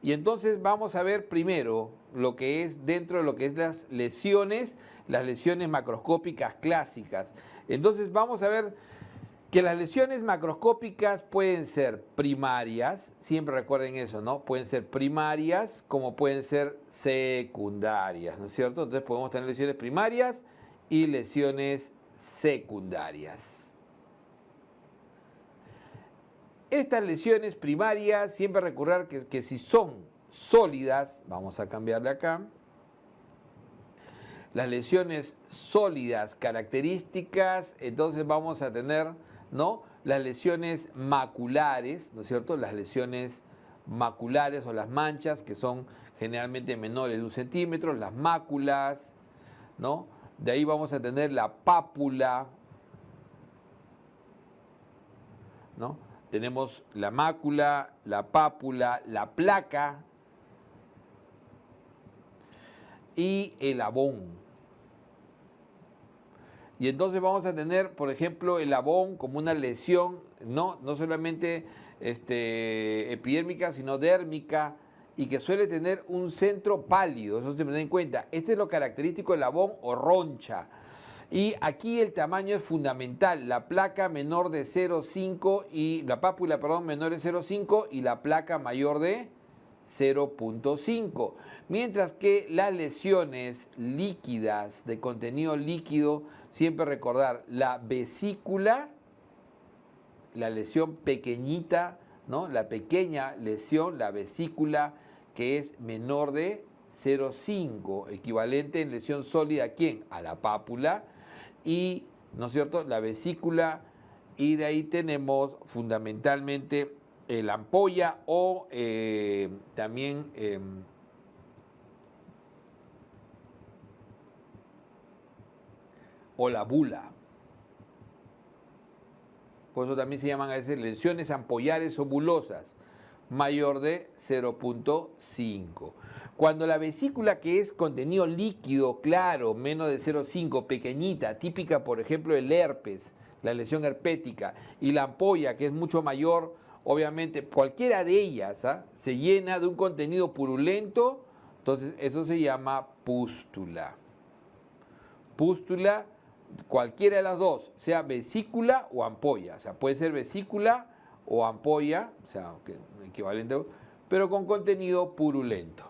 Y entonces vamos a ver primero lo que es dentro de lo que es las lesiones macroscópicas clásicas. Entonces vamos a ver que las lesiones macroscópicas pueden ser primarias, siempre recuerden eso, ¿no? Pueden ser primarias como pueden ser secundarias, ¿no es cierto? Entonces podemos tener lesiones primarias y lesiones secundarias. Estas lesiones primarias, siempre recordar que si son sólidas, vamos a cambiarle acá, las lesiones sólidas características, entonces vamos a tener, ¿no?, las lesiones maculares, ¿no es cierto? Las lesiones maculares o las manchas que son generalmente menores de 1 centímetro, las máculas, ¿no? De ahí vamos a tener la pápula, ¿no? Tenemos la mácula, la pápula, la placa y el abón. Y entonces vamos a tener, por ejemplo, el abón como una lesión, no solamente epidérmica, sino dérmica, y que suele tener un centro pálido, eso se me da en cuenta. Este es lo característico del abón o roncha. Y aquí el tamaño es fundamental, la placa menor de 0,5 y la pápula, perdón, menor de 0,5 y la placa mayor de 0,5. Mientras que las lesiones líquidas de contenido líquido, siempre recordar la vesícula, la lesión pequeñita, ¿no? La pequeña lesión, la vesícula, que es menor de 0,5, equivalente en lesión sólida ¿a quién? A la pápula y, ¿no es cierto?, la vesícula, y de ahí tenemos fundamentalmente la ampolla o también o la bula. Por eso también se llaman a veces lesiones ampollares o bulosas, mayor de 0,5. Cuando la vesícula, que es contenido líquido, claro, menos de 0,5, pequeñita, típica por ejemplo del herpes, la lesión herpética, y la ampolla, que es mucho mayor, obviamente cualquiera de ellas se llena de un contenido purulento, entonces eso se llama pústula. Pústula, cualquiera de las dos, sea vesícula o ampolla, o sea, puede ser vesícula o ampolla, o sea, equivalente, pero con contenido purulento.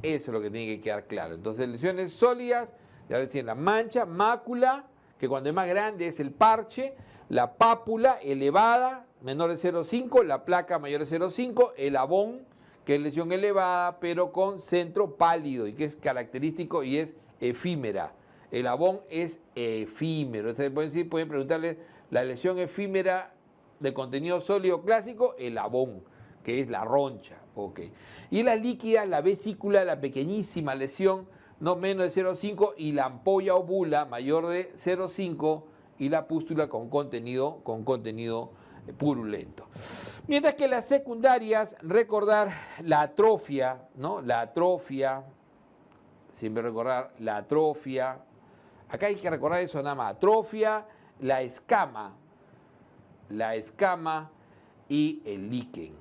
Eso es lo que tiene que quedar claro. Entonces, lesiones sólidas, ya decía, la mancha, mácula, que cuando es más grande es el parche, la pápula elevada, menor de 0,5, la placa mayor de 0,5, el abón, que es lesión elevada, pero con centro pálido y que es característico y es efímera. El abón es efímero. Pueden preguntarle la lesión efímera de contenido sólido clásico, el abón, que es la roncha. Okay. Y la líquida, la vesícula, la pequeñísima lesión, no menos de 0,5, y la ampolla o bula mayor de 0,5, y la pústula con contenido purulento. Mientras que las secundarias, recordar la atrofia, ¿no? La atrofia, siempre recordar la atrofia. Acá hay que recordar eso nada más. Atrofia, la escama y el líquen.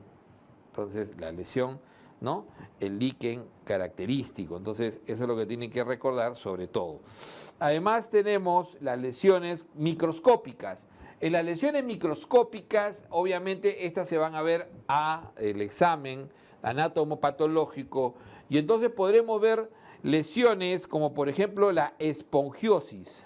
Entonces, la lesión, ¿no? El líquen característico. Entonces, eso es lo que tienen que recordar sobre todo. Además, tenemos las lesiones microscópicas. En las lesiones microscópicas, obviamente, estas se van a ver a el examen anatomopatológico y entonces podremos ver lesiones como por ejemplo la espongiosis.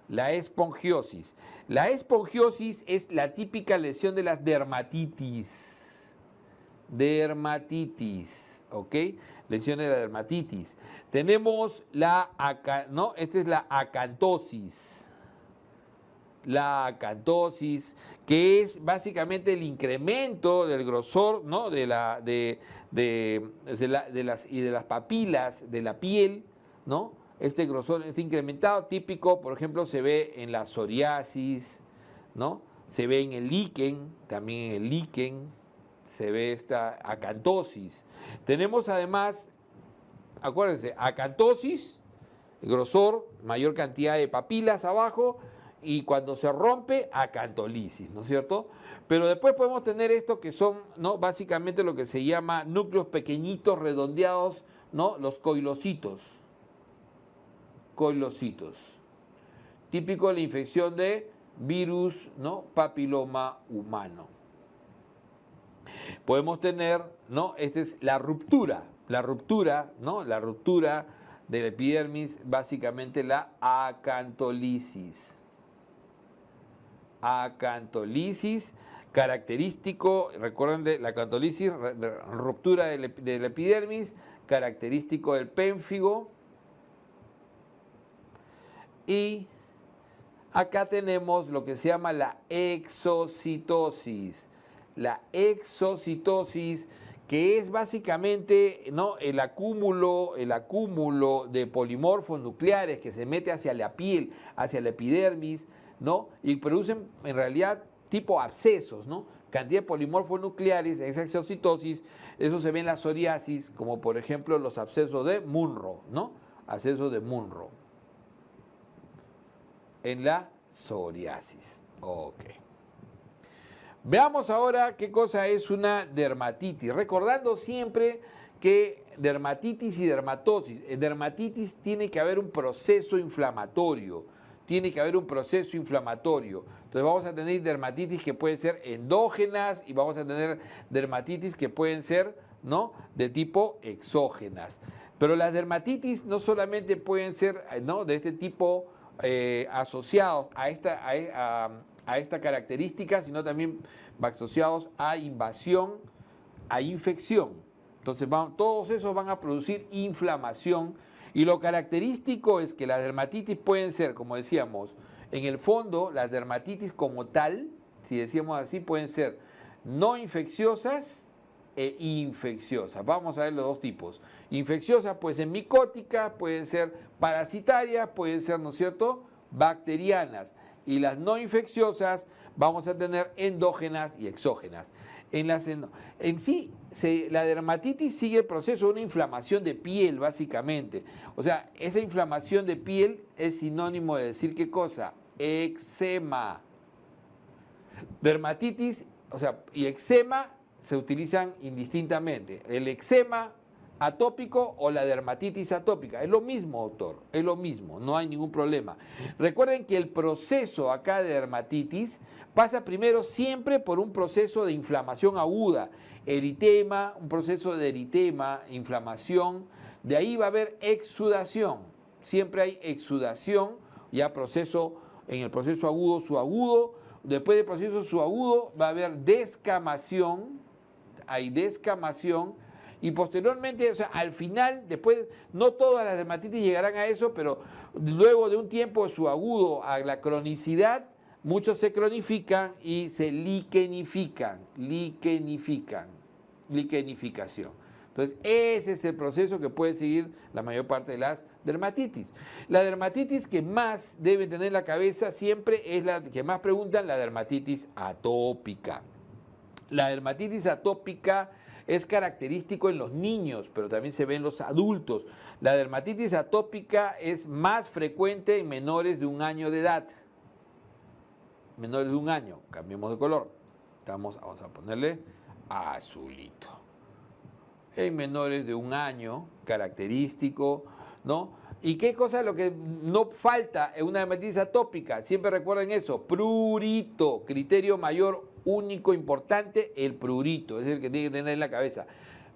La espongiosis. La espongiosis es la típica lesión de las dermatitis. Dermatitis, ¿ok? Lesiones de la dermatitis. Tenemos esta es la acantosis. La acantosis, que es básicamente el incremento del grosor, ¿no? de las papilas de la piel, ¿no? Este grosor, este incrementado típico, por ejemplo, se ve en la psoriasis, ¿no? Se ve en el líquen, también en el líquen se ve esta acantosis. Tenemos además, acuérdense, acantosis, grosor, mayor cantidad de papilas abajo, y cuando se rompe, acantolisis, ¿no es cierto? Pero después podemos tener esto que son, ¿no? Básicamente lo que se llama núcleos pequeñitos, redondeados, ¿no? Los coilocitos. Coilocitos. Típico de la infección de virus, ¿no? Papiloma humano. Podemos tener, ¿no? Esta es la ruptura, ¿no? La ruptura de la epidermis, básicamente la acantolisis. Acantolisis, característico, recuerden de la acantolisis, ruptura de la epidermis, característico del pénfigo. Y acá tenemos lo que se llama la exocitosis. La exocitosis, que es básicamente, ¿no? el acúmulo de polimorfos nucleares que se mete hacia la piel, hacia la epidermis, ¿no? Y producen en realidad tipo abscesos, ¿no? Cantidad de polimorfos nucleares, esa exocitosis, eso se ve en la psoriasis, como por ejemplo los abscesos de Munro, ¿no? Abscesos de Munro. En la psoriasis. Ok. Veamos ahora qué cosa es una dermatitis. Recordando siempre que dermatitis y dermatosis. En dermatitis tiene que haber un proceso inflamatorio. Tiene que haber un proceso inflamatorio. Entonces vamos a tener dermatitis que pueden ser endógenas y vamos a tener dermatitis que pueden ser, ¿no? de tipo exógenas. Pero las dermatitis no solamente pueden ser, ¿no? de este tipo asociados a esta característica, sino también asociados a invasión, a infección. Entonces todos esos van a producir inflamación y lo característico es que las dermatitis pueden ser, como decíamos, en el fondo las dermatitis como tal, si decíamos así, pueden ser no infecciosas e infecciosas. Vamos a ver los dos tipos. Infecciosas pueden ser micóticas, pueden ser parasitarias, pueden ser, ¿no es cierto?, bacterianas. Y las no infecciosas vamos a tener endógenas y exógenas. En sí, la dermatitis sigue el proceso de una inflamación de piel, básicamente. O sea, esa inflamación de piel es sinónimo de decir ¿qué cosa? Eczema. Dermatitis, o sea, y eczema se utilizan indistintamente. El eczema atópico o la dermatitis atópica. Es lo mismo, doctor, es lo mismo, no hay ningún problema. Recuerden que el proceso acá de dermatitis pasa primero siempre por un proceso de inflamación aguda, eritema, un proceso de eritema, inflamación, de ahí va a haber exudación, siempre hay exudación, ya en el proceso agudo, subagudo, después del proceso subagudo va a haber descamación, hay descamación, y posteriormente, o sea, al final, después, no todas las dermatitis llegarán a eso, pero luego de un tiempo de su agudo a la cronicidad, muchos se cronifican y se liquenifican, liquenificación. Entonces, ese es el proceso que puede seguir la mayor parte de las dermatitis. La dermatitis que más debe tener en la cabeza siempre es la que más preguntan, la dermatitis atópica. La dermatitis atópica es característico en los niños, pero también se ve en los adultos. La dermatitis atópica es más frecuente en menores de 1 año de edad. Menores de 1 año, cambiemos de color. Vamos a ponerle azulito. En menores de 1 año, característico, ¿no? ¿Y qué cosa es lo que no falta en una dermatitis atópica? Siempre recuerden eso, prurito, criterio mayor único importante, el prurito, es el que tiene que tener en la cabeza.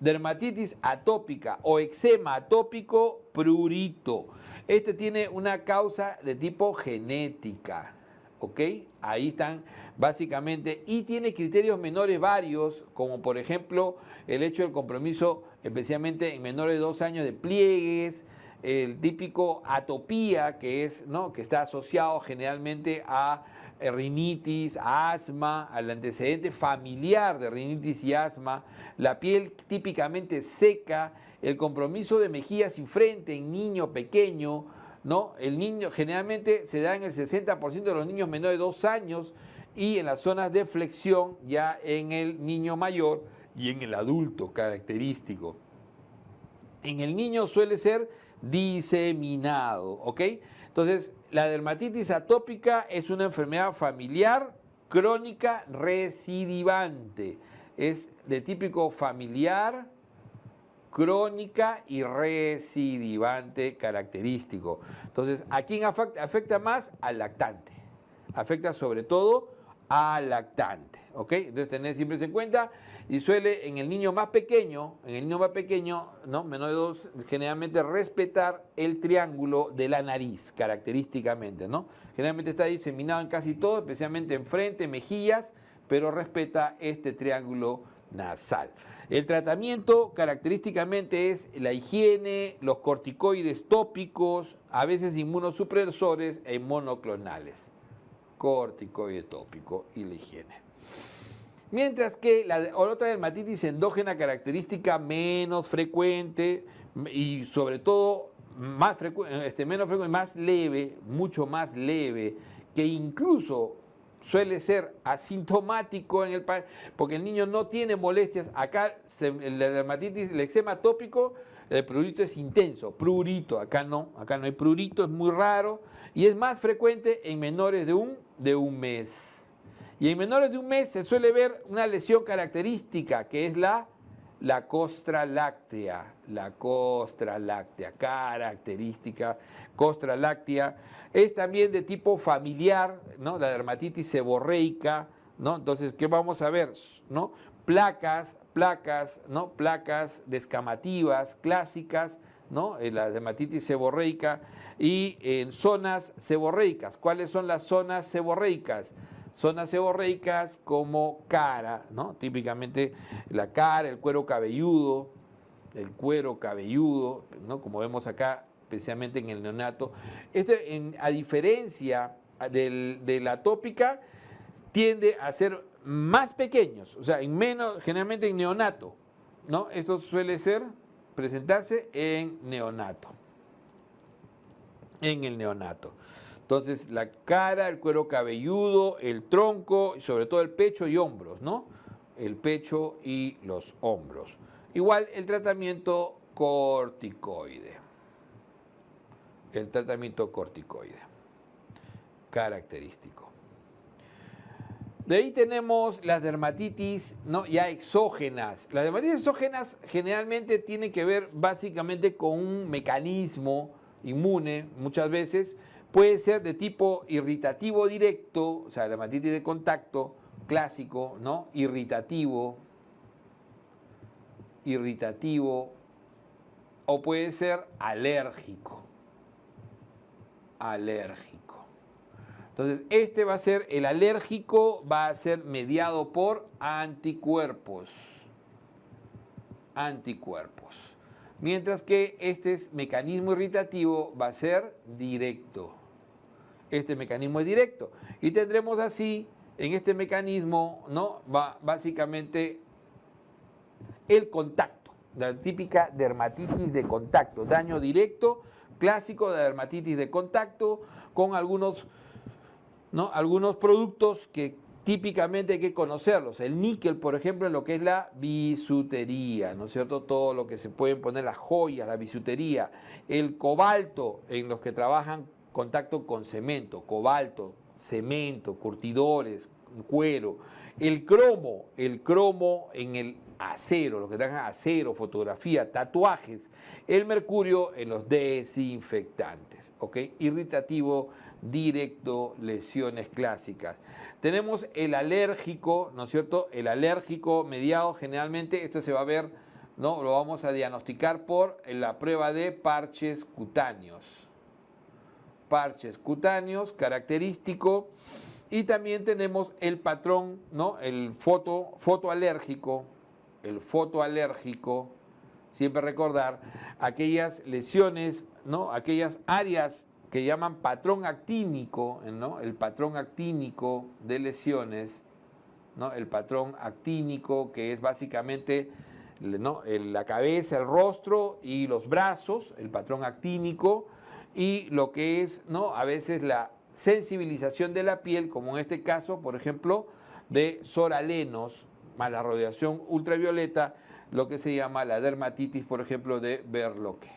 Dermatitis atópica o eczema atópico, prurito. Este tiene una causa de tipo genética, ¿ok? Ahí están básicamente, y tiene criterios menores varios, como por ejemplo el hecho del compromiso, especialmente en menores de 2 años, de pliegues, el típico atopía, que es, ¿no?, que está asociado generalmente a rinitis, a asma, al antecedente familiar de rinitis y asma, la piel típicamente seca, el compromiso de mejillas y frente en niño pequeño, ¿no? El niño generalmente se da en el 60% de los niños menores de 2 años y en las zonas de flexión ya en el niño mayor y en el adulto característico. En el niño suele ser diseminado, ¿ok? Entonces, la dermatitis atópica es una enfermedad familiar crónica recidivante. Es de típico familiar, crónica y recidivante característico. Entonces, ¿a quién afecta más? Al lactante. Afecta sobre todo al lactante, ¿ok? Entonces, tener siempre eso en cuenta. Y suele en el niño más pequeño, ¿no? Menor de 2, generalmente respetar el triángulo de la nariz, característicamente, ¿no? Generalmente está diseminado en casi todo, especialmente en frente, mejillas, pero respeta este triángulo nasal. El tratamiento característicamente es la higiene, los corticoides tópicos, a veces inmunosupresores e monoclonales. Corticoide tópico y la higiene. Mientras que la otra dermatitis endógena característica menos frecuente y sobre todo menos frecuente, más leve, mucho más leve, que incluso suele ser asintomático en porque el niño no tiene molestias. Acá la dermatitis, el eczema atópico, el prurito es intenso, prurito, acá no hay prurito, es muy raro y es más frecuente en menores de un mes. Y en menores de un mes se suele ver una lesión característica que es la costra láctea, característica costra láctea. Es también de tipo familiar, ¿no? La dermatitis seborreica, ¿no? Entonces, ¿qué vamos a ver? ¿No? Placas, ¿no? Placas descamativas clásicas, ¿no? La dermatitis seborreica y en zonas seborreicas. ¿Cuáles son las zonas seborreicas? Zonas seborreicas como cara, ¿no? Típicamente la cara, el cuero cabelludo, ¿no? Como vemos acá, especialmente en el neonato. A diferencia de la atópica, tiende a ser más pequeños, o sea, generalmente en neonato, ¿no? Esto suele presentarse en neonato, en el neonato. Entonces, la cara, el cuero cabelludo, el tronco y sobre todo el pecho y hombros, ¿no? El pecho y los hombros. Igual el tratamiento corticoide. Característico. De ahí tenemos las dermatitis, ¿no? Ya exógenas. Las dermatitis exógenas generalmente tienen que ver básicamente con un mecanismo inmune, muchas veces. Puede ser de tipo irritativo directo, o sea, dermatitis de contacto clásico, ¿no? Irritativo, o puede ser alérgico. Entonces, el alérgico va a ser mediado por anticuerpos. Mientras que este mecanismo irritativo va a ser directo. Este mecanismo es directo. Y tendremos así, en este mecanismo, ¿no? Va básicamente el contacto, la típica dermatitis de contacto, daño directo, clásico de dermatitis de contacto, con algunos productos que típicamente hay que conocerlos. El níquel, por ejemplo, en lo que es la bisutería, ¿no es cierto? Todo lo que se pueden poner, las joyas, la bisutería. El cobalto, en los que trabajan contacto con cemento, cobalto, cemento, curtidores, cuero. El cromo en el acero, los que trabajan acero, fotografía, tatuajes. El mercurio en los desinfectantes, ¿ok? Irritativo directo, lesiones clásicas. Tenemos el alérgico, ¿no es cierto? El alérgico mediado generalmente, esto se va a ver, ¿no? Lo vamos a diagnosticar por la prueba de parches cutáneos. Característico. Y también tenemos el patrón, ¿no? El fotoalérgico, siempre recordar aquellas lesiones, ¿no? Aquellas áreas que llaman patrón actínico, ¿no? El patrón actínico de lesiones, ¿no? El patrón actínico, que es básicamente, ¿no? La cabeza, el rostro y los brazos, el patrón actínico, y lo que es, ¿no? A veces la sensibilización de la piel, como en este caso, por ejemplo, de soralenos, más la radiación ultravioleta, lo que se llama la dermatitis, por ejemplo, de Berloque.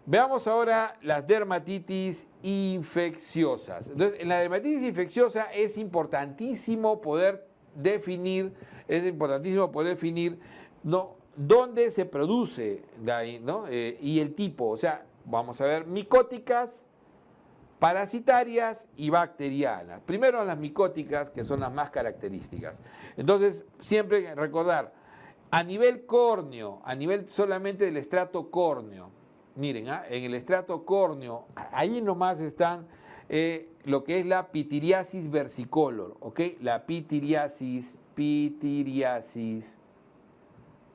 Veamos ahora las dermatitis infecciosas. Entonces, en la dermatitis infecciosa es importantísimo poder definir, ¿no?, dónde se produce, ¿no?, y el tipo. O sea, vamos a ver micóticas, parasitarias y bacterianas. Primero las micóticas, que son las más características. Entonces, siempre recordar, a nivel córneo, a nivel solamente del estrato córneo, miren, en el estrato córneo, ahí nomás están lo que es la pitiriasis versicolor, ¿ok? La pitiriasis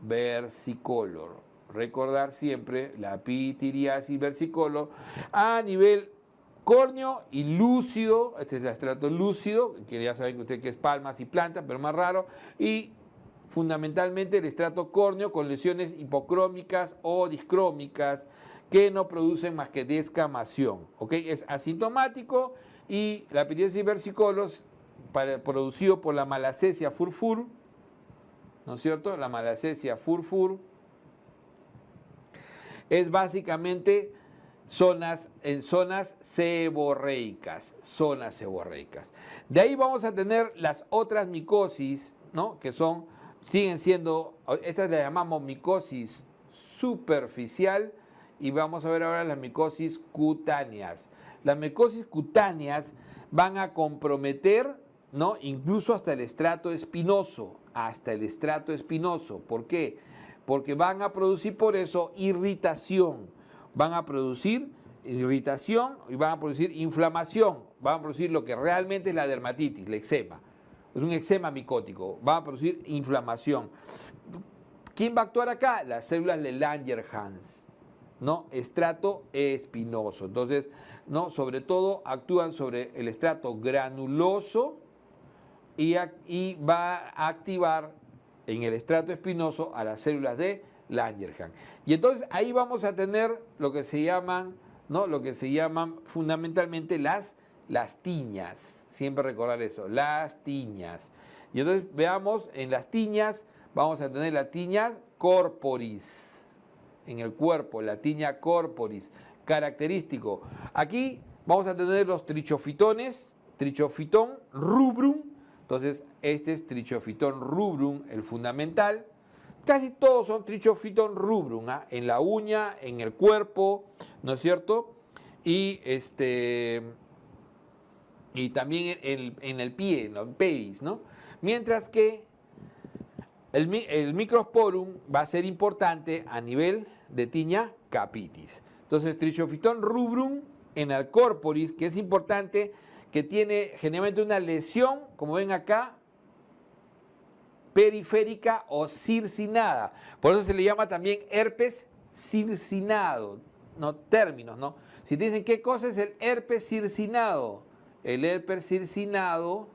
versicolor. Recordar siempre la pitiriasis versicolor a nivel córneo y lúcido. Este es el estrato lúcido, que ya saben que usted que es palmas y plantas, pero más raro, y fundamentalmente el estrato córneo con lesiones hipocrómicas o discrómicas que no producen más que descamación, ¿ok? Es asintomático y la pitiriasis versicolor producido por la Malassezia furfur, ¿no es cierto? La Malassezia furfur es básicamente en zonas seborreicas, De ahí vamos a tener las otras micosis, ¿no?, que siguen siendo, estas las llamamos micosis superficial, y vamos a ver ahora las micosis cutáneas. Las micosis cutáneas van a comprometer, ¿no?, incluso hasta el estrato espinoso, ¿Por qué? Porque van a producir por eso irritación, y van a producir inflamación, van a producir lo que realmente es la dermatitis, el eczema. Es un eczema micótico, va a producir inflamación. ¿Quién va a actuar acá? Las células de Langerhans, ¿no? Estrato espinoso. Entonces, ¿no?, sobre todo actúan sobre el estrato granuloso y va a activar en el estrato espinoso a las células de Langerhans. Y entonces ahí vamos a tener lo que se llaman, ¿no?, fundamentalmente las tiñas. Siempre recordar eso, las tiñas. Y entonces veamos, en las tiñas vamos a tener la tiña corporis, en el cuerpo, la tiña corporis, característico. Aquí vamos a tener los trichofitones, trichofitón rubrum. Entonces, este es trichofitón rubrum, el fundamental. Casi todos son trichofitón rubrum, en la uña, en el cuerpo, ¿no es cierto? Y también en el pie, en el pedis, ¿no? Mientras que el microsporum va a ser importante a nivel de tiña capitis. Entonces, trichofitón rubrum en el corporis, que es importante, que tiene generalmente una lesión, como ven acá, periférica o circinada. Por eso se le llama también herpes circinado, ¿no? Términos, ¿no? Si te dicen qué cosa es el herpes circinado, el herpes circinado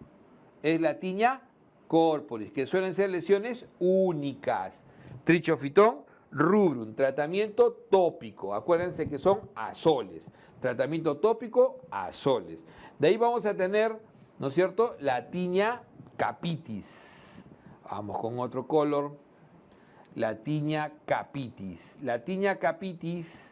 es la tiña corporis, que suelen ser lesiones únicas. Trichofitón rubrum, tratamiento tópico. Acuérdense que son azoles. Tratamiento tópico, azoles. De ahí vamos a tener, ¿no es cierto?, la tiña capitis. Vamos con otro color. La tiña capitis. La tiña capitis,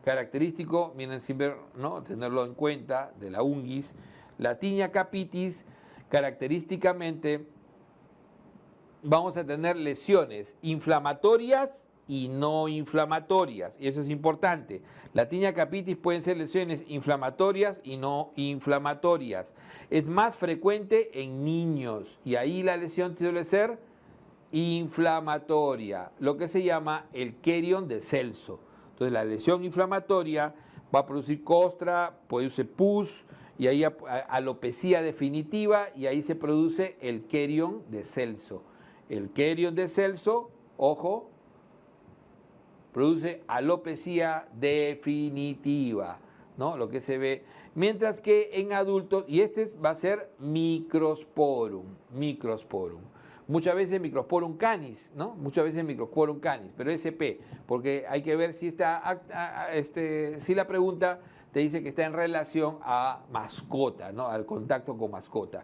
característico, miren siempre, ¿no?, tenerlo en cuenta, de la unguis. La tiña capitis, característicamente, vamos a tener lesiones inflamatorias y no inflamatorias, y eso es importante. La tiña capitis pueden ser lesiones inflamatorias y no inflamatorias. Es más frecuente en niños, y ahí la lesión suele ser inflamatoria, lo que se llama el Kerion de Celso. Entonces, la lesión inflamatoria va a producir costra, puede ser pus, y ahí alopecia definitiva, y ahí se produce el Kerion de Celso. El Kerion de Celso, ojo, produce alopecia definitiva, ¿no?, lo que se ve. Mientras que en adultos, y va a ser microsporum. Muchas veces microsporum canis, ¿no? Pero SP, porque hay que ver si si la pregunta te dice que está en relación a mascota, ¿no?, al contacto con mascota.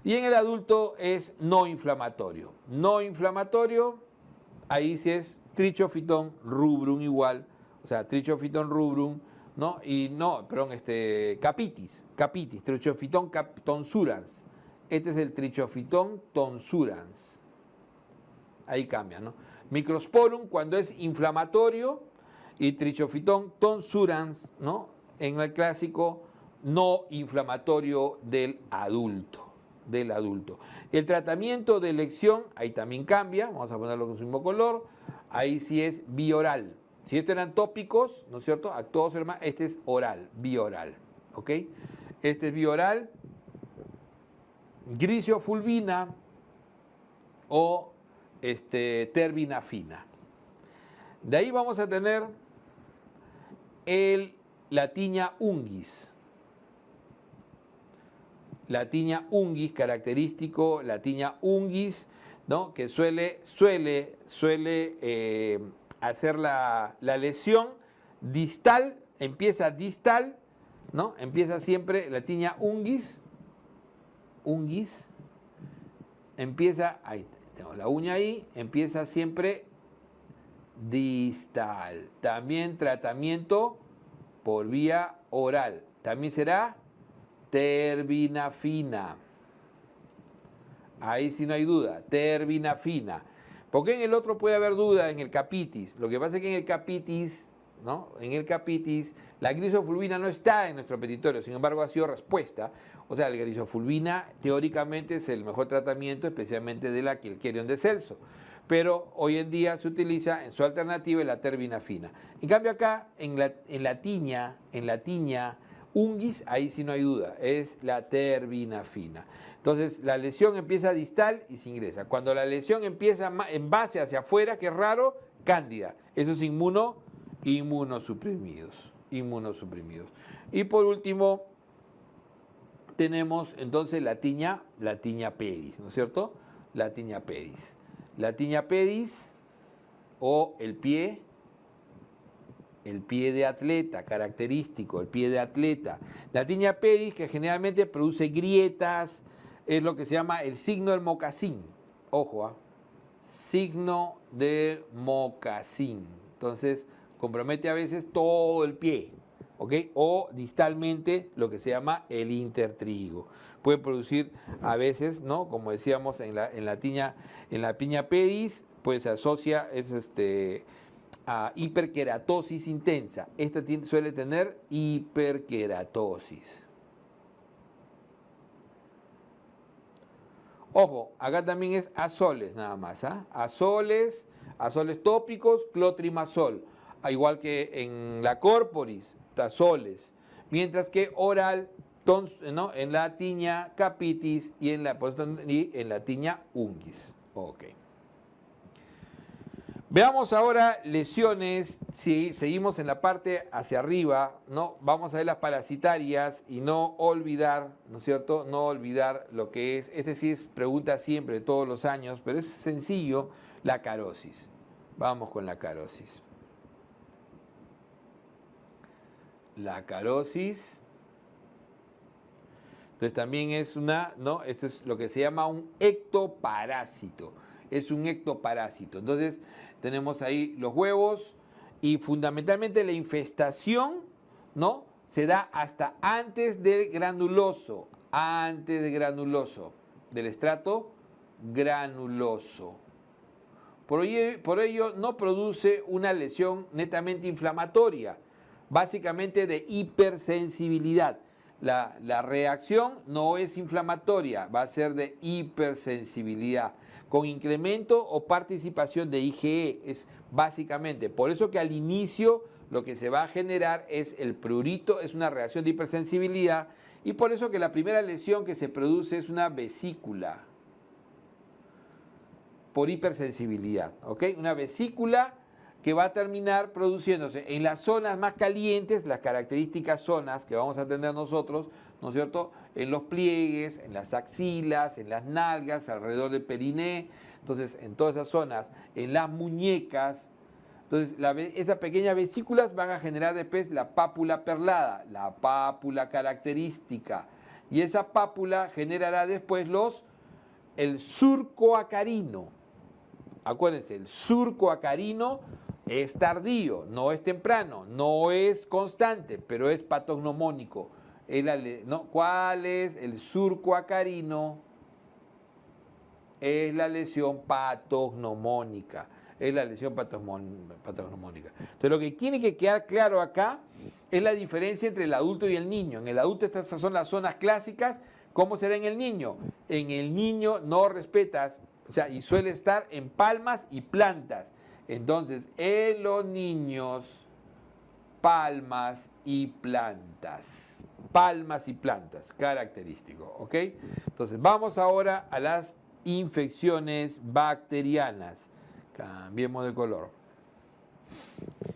Y en el adulto es no inflamatorio. No inflamatorio, ahí sí es trichofitón rubrum igual, o sea, Trichophyton rubrum, ¿no? Y no, perdón, capitis, Trichophyton tonsurans. Este es el Trichophyton tonsurans. Ahí cambia, ¿no? Microsporum cuando es inflamatorio y Trichophyton tonsurans, ¿no? En el clásico no inflamatorio del adulto. El tratamiento de elección, ahí también cambia, vamos a ponerlo con su mismo color, ahí sí es bioral. Si estos eran tópicos, ¿no es cierto? Actuosos, este es oral, bioral, ¿ok? Este es bioral, Griseofulvina o terbinafina. De ahí vamos a tener la tiña unguis. La tiña unguis, característico, la tiña unguis, ¿no? Que suele hacer la lesión distal, empieza distal, ¿no? Empieza siempre la tiña unguis, empieza, ahí tengo la uña ahí, empieza siempre distal. También tratamiento por vía oral. También será terbinafina. Ahí sí no hay duda, terbinafina. Porque en el otro puede haber duda, en el capitis. Lo que pasa es que en el capitis, ¿no? En el capitis, la Griseofulvina no está en nuestro petitorio, sin embargo ha sido respuesta. O sea, la Griseofulvina teóricamente es el mejor tratamiento, especialmente de la Quilquerion de Celso. Pero hoy en día se utiliza en su alternativa la terbinafina. En cambio acá, en la tiña unguis, ahí sí no hay duda, es la terbinafina. Entonces, la lesión empieza distal y se ingresa. Cuando la lesión empieza en base hacia afuera, que es raro, cándida. Eso es inmunosuprimidos. Y por último, tenemos entonces la tiña pedis, ¿no es cierto? La tiña pedis. La tiña pedis o el pie de atleta, característico, el pie de atleta. La tiña pedis, que generalmente produce grietas, es lo que se llama el signo del mocasín. Ojo, signo del mocasín. Entonces, compromete a veces todo el pie, ¿ok? O distalmente lo que se llama el intertrigo. Puede producir a veces, ¿no? Como decíamos en la tiña pedis, pues se asocia a hiperkeratosis intensa. Esta suele tener hiperkeratosis. Ojo, acá también es azoles nada más, ¿ah? Azoles tópicos, clotrimazol. Igual que en la corporis, azoles. Mientras que oral, ¿no? En la tiña capitis y en la tiña unguis. Ok. Veamos ahora lesiones, si seguimos en la parte hacia arriba, ¿no? Vamos a ver las parasitarias y no olvidar, ¿no es cierto? No olvidar lo que es, sí es pregunta siempre, todos los años, pero es sencillo, la carosis. Vamos con la carosis. La carosis, entonces también es ¿no? Esto es lo que se llama un ectoparásito. Es un ectoparásito. Entonces, tenemos ahí los huevos y fundamentalmente la infestación, ¿no? Se da hasta antes del granuloso, del estrato granuloso. Por ello no produce una lesión netamente inflamatoria, básicamente de hipersensibilidad. La reacción no es inflamatoria, va a ser de hipersensibilidad, con incremento o participación de IgE, es básicamente. Por eso que al inicio lo que se va a generar es el prurito, es una reacción de hipersensibilidad, y por eso que la primera lesión que se produce es una vesícula, por hipersensibilidad, ¿ok? Una vesícula que va a terminar produciéndose en las zonas más calientes, las características zonas que vamos a tener nosotros, ¿no es cierto? En los pliegues, en las axilas, en las nalgas, alrededor del periné, entonces en todas esas zonas, en las muñecas. Entonces esas pequeñas vesículas van a generar después la pápula perlada, la pápula característica, y esa pápula generará después el surco acarino. Acuérdense, el surco acarino es tardío, no es temprano, no es constante, pero es patognomónico. ¿No? ¿Cuál es el surco acarino? Es la lesión patognomónica. Es la lesión patognomónica. Entonces, lo que tiene que quedar claro acá es la diferencia entre el adulto y el niño. En el adulto estas son las zonas clásicas. ¿Cómo será en el niño? En el niño no respetas, o sea, y suele estar en palmas y plantas. Entonces, en los niños, palmas y plantas. Palmas y plantas, característico, ¿ok? Entonces, vamos ahora a las infecciones bacterianas. Cambiemos de color.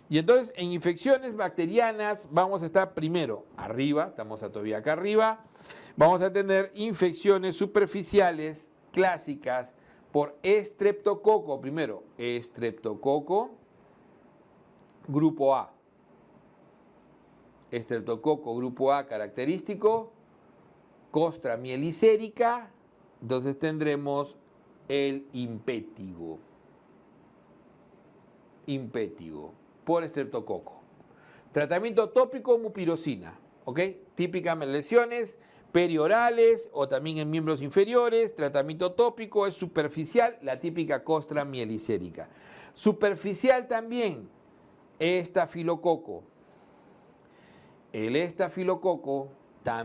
Y entonces, en infecciones bacterianas vamos a estar primero arriba, estamos todavía acá arriba, vamos a tener infecciones superficiales clásicas por estreptococo. Primero, estreptococo, grupo A. Estreptococo, grupo A característico, costra mielicérica, entonces tendremos el impétigo. Impétigo, por estreptococo. Tratamiento tópico, mupirocina, ¿ok? Típicas lesiones periorales o también en miembros inferiores. Tratamiento tópico es superficial, la típica costra mielicérica. Superficial también, estafilococo. El estafilococo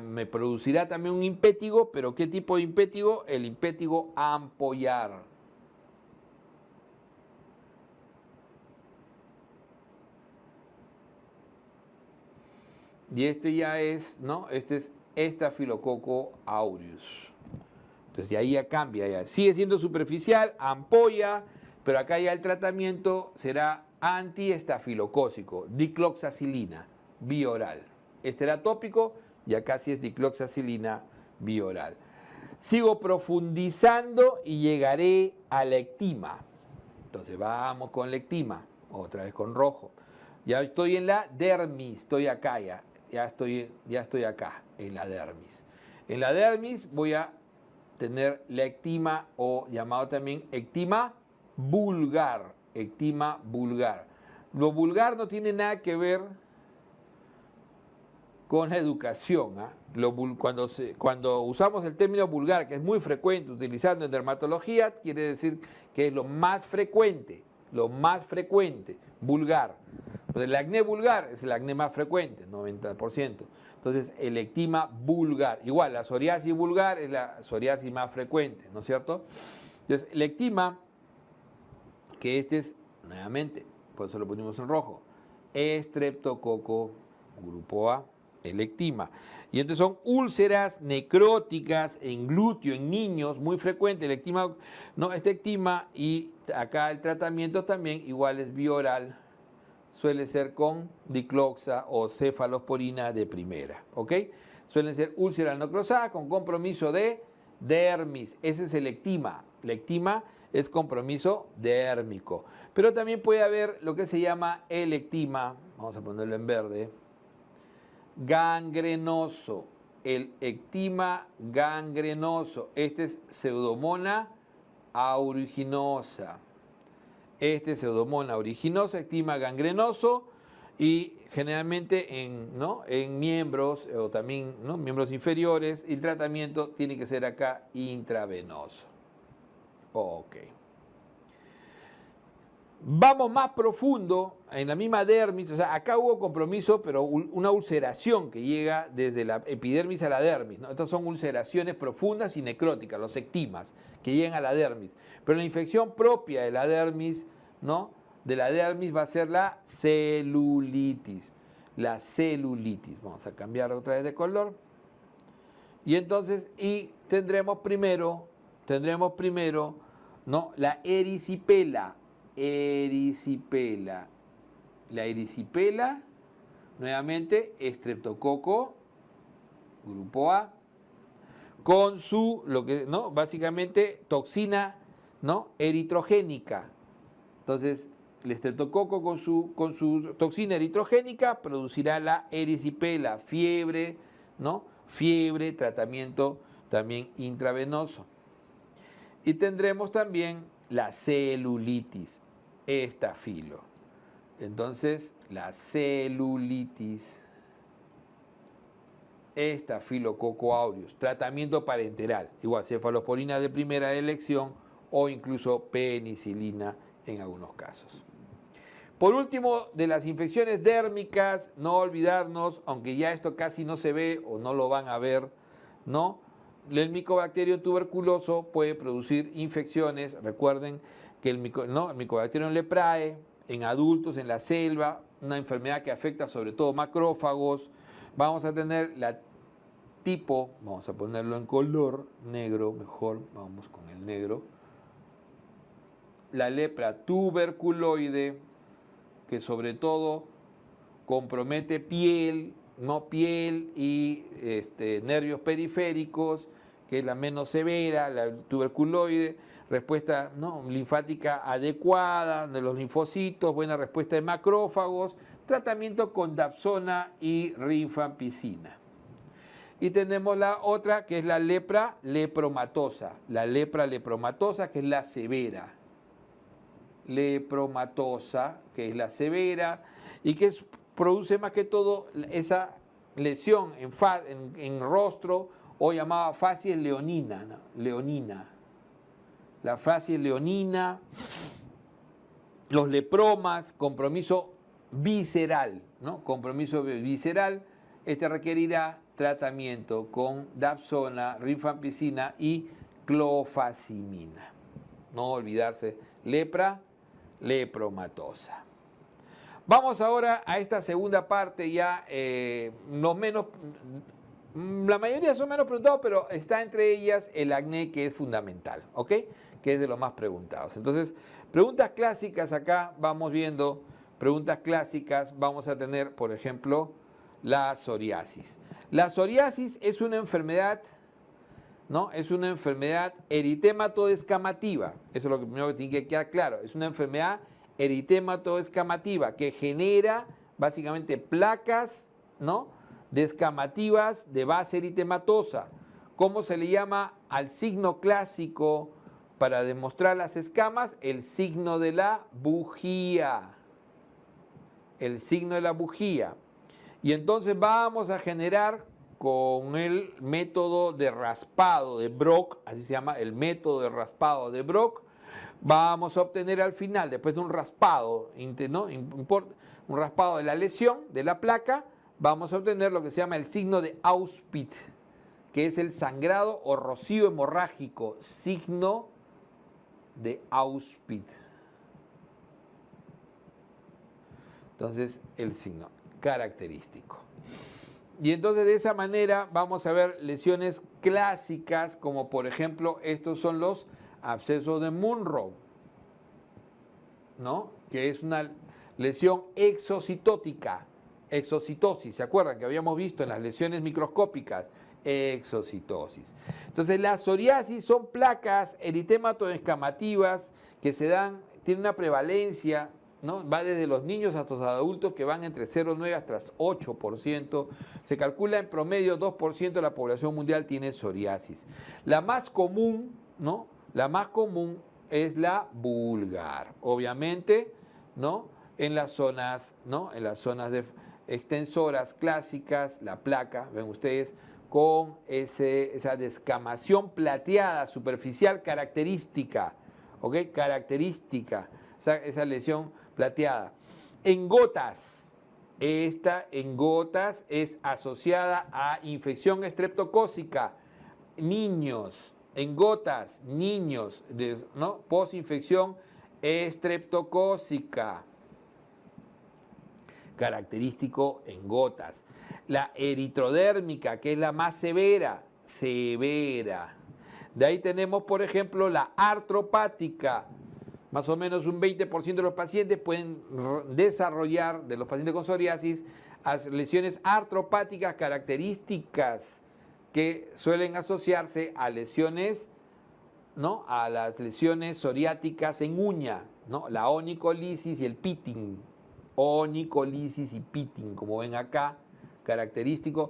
me producirá también un impétigo, pero ¿qué tipo de impétigo? El impétigo ampollar. Y este ya es, ¿no? Este es Staphylococcus aureus. Entonces de ahí ya cambia, ya sigue siendo superficial, ampolla, pero acá ya el tratamiento será antiestafilocócico, dicloxacilina, bioral. Este era tópico y acá sí es dicloxacilina bioral. Sigo profundizando y llegaré a la ectima. Entonces vamos con la ectima, otra vez con rojo. Ya estoy en la dermis, estoy acá ya estoy acá en la dermis. En la dermis voy a tener la ectima o llamado también ectima vulgar. Ectima vulgar. Lo vulgar no tiene nada que ver con la educación. Cuando usamos el término vulgar, que es muy frecuente utilizando en dermatología, quiere decir que es lo más frecuente, vulgar. Entonces, el acné vulgar es el acné más frecuente, 90%. Entonces, el ectima vulgar. Igual, la psoriasis vulgar es la psoriasis más frecuente, ¿no es cierto? Entonces, el ectima, que este es, nuevamente, por eso lo ponemos en rojo, estreptococo, grupo A, el ectima. Y entonces son úlceras necróticas en glúteo, en niños, muy frecuente. El ectima, no, este ectima, y acá el tratamiento también igual es bioral, suele ser con dicloxa o cefalosporina de primera, ¿ok? Suelen ser úlceras necrosadas con compromiso de dermis. Ese es el ectima. El ectima es compromiso dérmico. Pero también puede haber lo que se llama el ectima, vamos a ponerlo en verde, gangrenoso. El ectima gangrenoso. Este es Pseudomonas aeruginosa. Este es Pseudomonas aeruginosa, ectima gangrenoso, y generalmente en miembros o también miembros inferiores. El tratamiento tiene que ser acá intravenoso. Ok. Vamos más profundo, en la misma dermis, o sea, acá hubo compromiso, pero una ulceración que llega desde la epidermis a la dermis, ¿no? Estas son ulceraciones profundas y necróticas, los ectimas, que llegan a la dermis. Pero la infección propia de la dermis, ¿no? De la dermis va a ser la celulitis. La celulitis. Vamos a cambiar otra vez de color. Y entonces, tendremos primero, ¿no? La erisipela. Erisipela. La erisipela, nuevamente, estreptococo, grupo A, con su, básicamente, toxina, eritrogénica. Entonces, el estreptococo con su toxina eritrogénica producirá la erisipela, fiebre, Fiebre, tratamiento también intravenoso. Y tendremos también la celulitis, estafilo. Entonces, la celulitis, Estafilococo aureus, tratamiento parenteral, igual cefalosporina de primera elección o incluso penicilina en algunos casos. Por último, de las infecciones dérmicas, no olvidarnos, aunque ya esto casi no se ve o no lo van a ver, ¿no? El micobacterio tuberculoso puede producir infecciones. Recuerden que el Mycobacterium leprae en adultos, en la selva, una enfermedad que afecta sobre todo macrófagos. Vamos a tener la tipo, vamos a ponerlo en color negro, mejor, vamos con el negro. La lepra tuberculoide, que sobre todo compromete piel, no piel y nervios periféricos, que es la menos severa, la tuberculoide, respuesta linfática adecuada de los linfocitos, buena respuesta de macrófagos, tratamiento con dapsona y rifampicina. Y tenemos la otra que es la lepra lepromatosa, la lepra lepromatosa que es la severa. Lepromatosa, que es la severa, y que produce más que todo esa lesión en rostro, o llamada facies leonina, ¿no? Leonina. La facies leonina, los lepromas, compromiso visceral, ¿no? Compromiso visceral, requerirá tratamiento con dapsona, rifampicina y clofazimina. No olvidarse, lepra lepromatosa. Vamos ahora a esta segunda parte ya, la mayoría son menos preguntados, pero está entre ellas el acné, que es fundamental, ¿ok? Que es de los más preguntados. Entonces, preguntas clásicas acá, vamos viendo, preguntas clásicas, vamos a tener, por ejemplo, la psoriasis. La psoriasis es una enfermedad, ¿no? Es una enfermedad eritematoescamativa. Eso es lo primero que tiene que quedar claro. Es una enfermedad eritematoescamativa que genera básicamente placas, ¿no? Descamativas de base eritematosa. ¿Cómo se le llama al signo clásico para demostrar las escamas? El signo de la bujía. El signo de la bujía. Y entonces vamos a generar con el método de raspado de Brock, así se llama el método de raspado de Brock, vamos a obtener al final, después de un raspado, ¿no? Un raspado de la lesión, de la placa, vamos a obtener lo que se llama el signo de Auspitz, que es el sangrado o rocío hemorrágico, signo de Auspitz. Entonces, el signo característico. Y entonces de esa manera vamos a ver lesiones clásicas, como por ejemplo estos son los abscesos de Munro, ¿no? Que es una lesión exocitótica, exocitosis, ¿se acuerdan? Que habíamos visto en las lesiones microscópicas, exocitosis. Entonces la psoriasis son placas eritematoescamativas que se dan, tienen una prevalencia, ¿no? Va desde los niños hasta los adultos, que van entre 0,9 hasta 8%. Se calcula en promedio 2% de la población mundial tiene psoriasis. La más común, ¿no? La más común es la vulgar. Obviamente, ¿no? En las zonas, ¿no? En las zonas extensoras clásicas, la placa, ven ustedes, con esa descamación plateada superficial característica, ¿ok? Característica, esa lesión plateada. En gotas, esta en gotas es asociada a infección estreptocócica. Niños, en gotas, niños, ¿no? Posinfección estreptocócica. Característico en gotas. La eritrodérmica, que es la más severa, severa. De ahí tenemos, por ejemplo, la artropática. Más o menos un 20% de los pacientes pueden desarrollar, de los pacientes con psoriasis, lesiones artropáticas características que suelen asociarse a lesiones, ¿no? A las lesiones psoriáticas en uña, ¿no? La onicolisis y el pitting. Onicolisis y pitting, como ven acá, característico.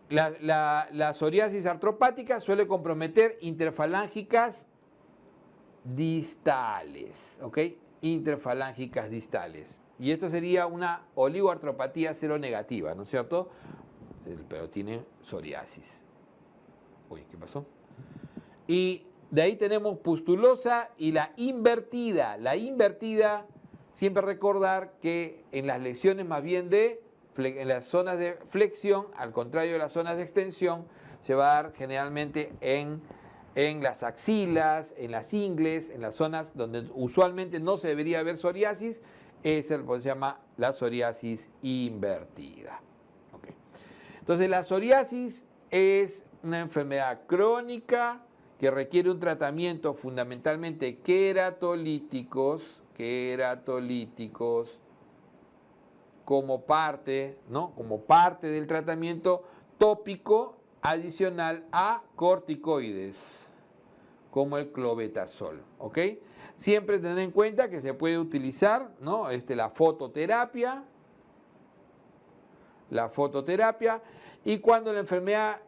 La psoriasis artropática suele comprometer interfalángicas distales, ¿ok? interfalángicas distales. Y esto sería una oligoartropatía seronegativa, ¿no es cierto? Pero tiene psoriasis. Uy, ¿qué pasó? Y de ahí tenemos pustulosa y la invertida. La invertida, siempre recordar que en las lesiones más bien en las zonas de flexión, al contrario de las zonas de extensión, se va a dar generalmente en las axilas, en las ingles, en las zonas donde usualmente no se debería haber psoriasis. Es lo que se llama la psoriasis invertida. Okay. Entonces la psoriasis es una enfermedad crónica que requiere un tratamiento fundamentalmente queratolíticos como parte, ¿no? Como parte del tratamiento tópico adicional a corticoides, como el clobetasol, ¿ok? Siempre tener en cuenta que se puede utilizar, ¿no? La fototerapia, y cuando la enfermedad